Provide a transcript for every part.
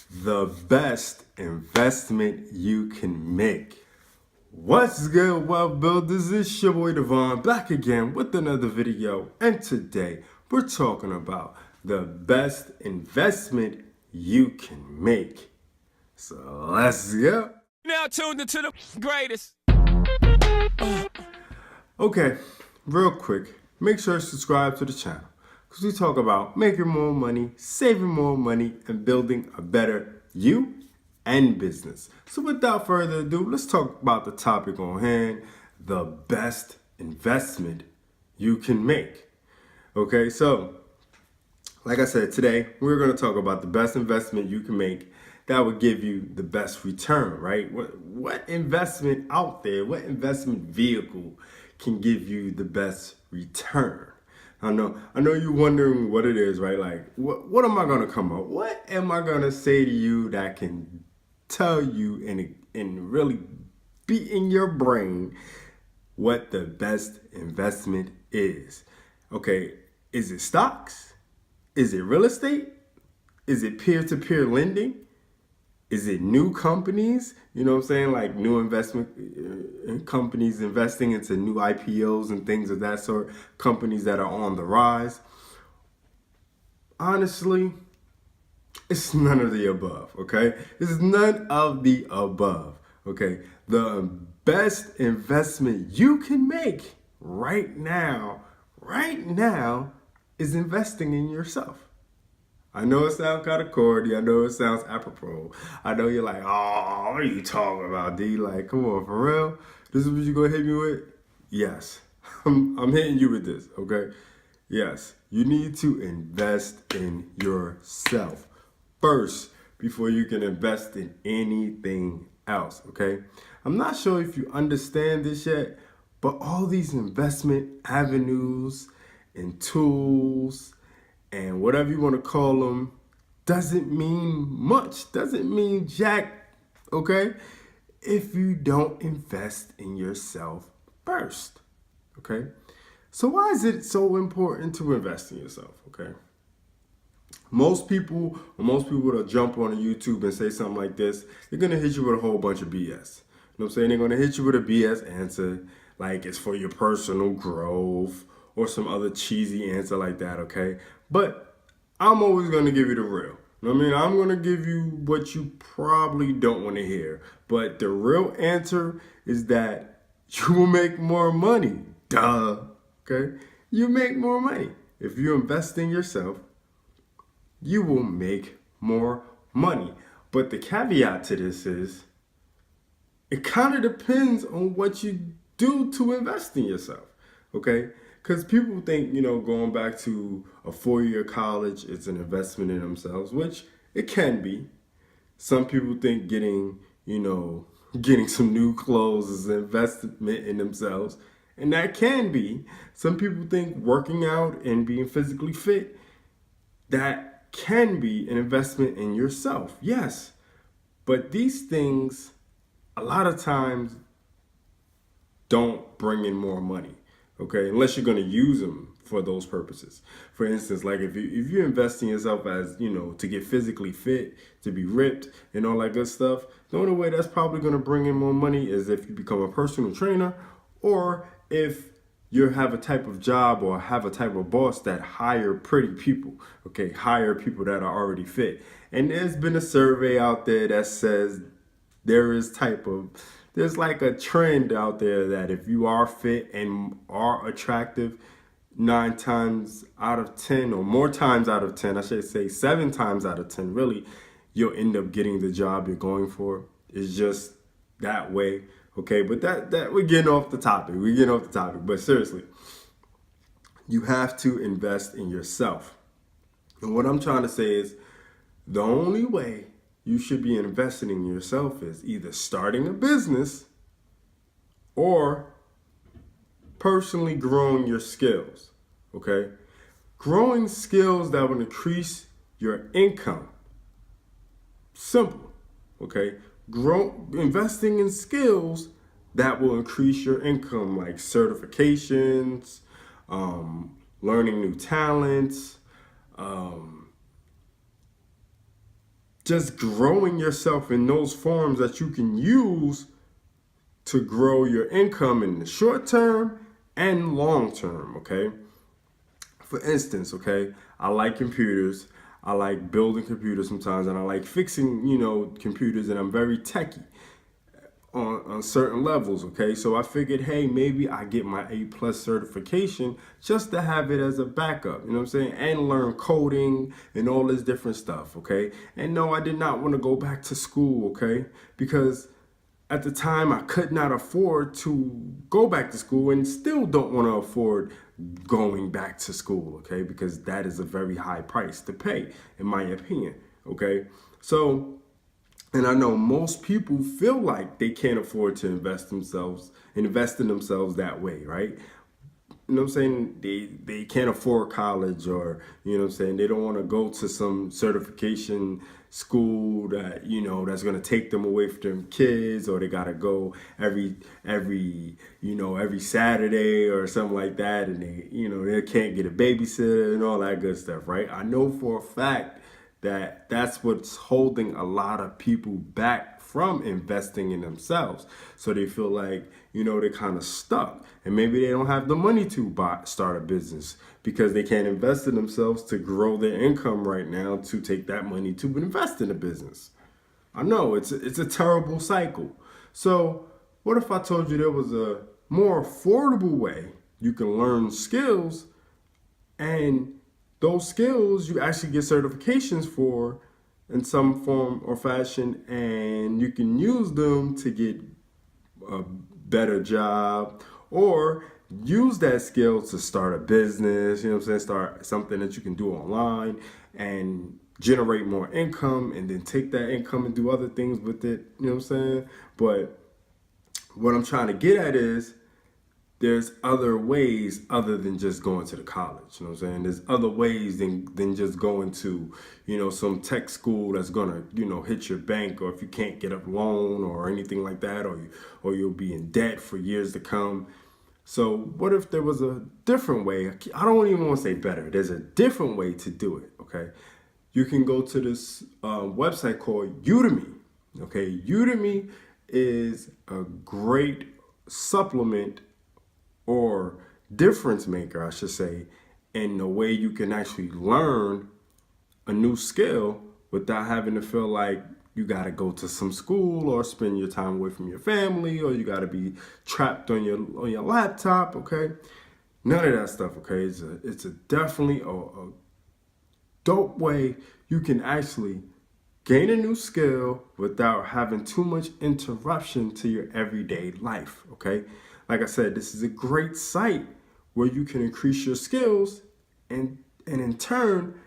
the best investment you can make. What's good, Wealth Builders? It's your boy Devon back again with another video, and today we're talking about the best investment you can make. So let's go. Now tuned into the greatest. Okay, real quick, make sure to subscribe to the channel because we talk about making more money, saving more money, and building a better you and business. So without further ado, let's talk about the topic on hand, the best investment you can make. Okay, so like I said, today we're going to talk about the best investment you can make that would give you the best return, right? What investment out there, what investment vehicle can give you the best return? I know you're wondering what it is, right? Like, what am I going to come up? What am I going to say to you that can tell you and really be in your brain what the best investment is? Okay, is it stocks? Is it real estate? Is it peer-to-peer lending? Is it new companies? You know what I'm saying? Like new investment companies investing into new IPOs and things of that sort. Companies that are on the rise. Honestly, it's none of the above, okay? It's none of the above, okay? The best investment you can make right now, is investing in yourself. I know it sounds kind of corny. I know it sounds apropos. I know you're like, oh, what are you talking about, D? Like, come on, for real? This is what you're going to hit me with? Yes. I'm hitting you with this, okay? Yes. You need to invest in yourself first before you can invest in anything else, okay? I'm not sure if you understand this yet, but all these investment avenues and tools and whatever you want to call them doesn't mean much, doesn't mean jack, okay, if you don't invest in yourself first, okay? So why is it so important to invest in yourself, okay? Most people that jump on YouTube and say something like this, they're going to hit you with a whole bunch of BS. You know what I'm saying? They're going to hit you with a BS answer, like it's for your personal growth, or some other cheesy answer like that, okay? But I'm always going to give you the real. You know what I mean? I'm going to give you what you probably don't want to hear. But the real answer is that you will make more money. Duh. Okay? You make more money. If you invest in yourself, you will make more money. But the caveat to this is, it kind of depends on what you do to invest in yourself. Okay? Because people think, going back to a 4-year college is an investment in themselves, which it can be. Some people think getting some new clothes is an investment in themselves, and that can be. Some people think working out and being physically fit, that can be an investment in yourself. Yes, but these things a lot of times don't bring in more money. Okay, unless you're going to use them for those purposes. For instance, like if you invest in yourself as, to get physically fit, to be ripped and all that good stuff, the only way that's probably going to bring in more money is if you become a personal trainer, or if you have a type of job or have a type of boss that hire pretty people, okay, hire people that are already fit. And there's been a survey out there that says there's like a trend out there that if you are fit and are attractive, 9 times out of 10 or more times out of 10, I should say 7 times out of 10, really, you'll end up getting the job you're going for. It's just that way. Okay, but that we're getting off the topic. But seriously, you have to invest in yourself. And what I'm trying to say is the only way you should be investing in yourself is either starting a business or personally growing your skills, okay? Growing skills that will increase your income. Simple, okay? Investing in skills that will increase your income, like certifications, learning new talents, just growing yourself in those forms that you can use to grow your income in the short term and long term, okay? For instance, okay, I like computers. I like building computers sometimes, and I like fixing, computers, and I'm very techie on certain levels, okay? So I figured, hey, maybe I get my A+ certification just to have it as a backup, you know what I'm saying? And learn coding and all this different stuff, okay? And no, I did not want to go back to school, okay? Because at the time I could not afford to go back to school, and still don't want to afford going back to school, okay? Because that is a very high price to pay, in my opinion, okay? So, and I know most people feel like they can't afford to invest in themselves that way, right? You know what I'm saying? They can't afford college, or, you know what I'm saying, they don't want to go to some certification school that, that's going to take them away from their kids, or they got to go every Saturday or something like that, and they can't get a babysitter and all that good stuff, right? I know for a fact that that's what's holding a lot of people back from investing in themselves. So they feel like, they're kind of stuck, and maybe they don't have the money to start a business because they can't invest in themselves to grow their income right now to take that money to invest in a business. I know it's a terrible cycle. So what if I told you there was a more affordable way you can learn skills, and those skills you actually get certifications for in some form or fashion, and you can use them to get a better job, or use that skill to start a business, start something that you can do online and generate more income, and then take that income and do other things with it, But what I'm trying to get at is, there's other ways other than just going to the college, There's other ways than just going to, some tech school that's gonna, hit your bank, or if you can't get a loan or anything like that, or you'll be in debt for years to come. So what if there was a different way? I don't even want to say better. There's a different way to do it, okay? You can go to this website called Udemy, okay? Udemy is a great supplement, or difference maker, I should say, in the way you can actually learn a new skill without having to feel like you got to go to some school, or spend your time away from your family, or you got to be trapped on your laptop, okay? None of that stuff, okay? It's a definitely a dope way you can actually gain a new skill without having too much interruption to your everyday life, okay? Like I said, this is a great site where you can increase your skills, and in turn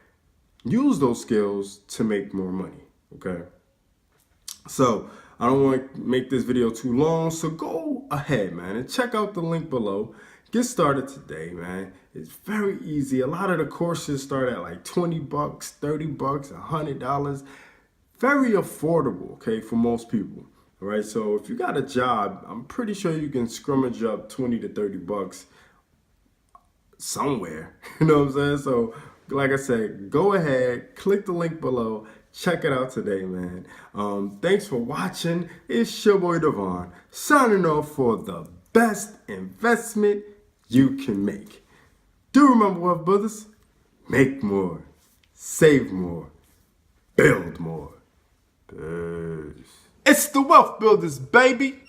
use those skills to make more money, okay? So I don't want to make this video too long, so go ahead, man, and check out the link below. Get started today, man. It's very easy. A lot of the courses start at like $20, $30, $100. Very affordable, okay, for most people. All right, so if you got a job, I'm pretty sure you can scrummage up $20 to $30 somewhere. You know what I'm saying? So, like I said, go ahead, click the link below, check it out today, man. Thanks for watching. It's your boy Devon, signing off for the best investment you can make. Do remember, Wealthbuilderz, make more, save more, build more. Peace. It's the Wealthbuilderz, baby.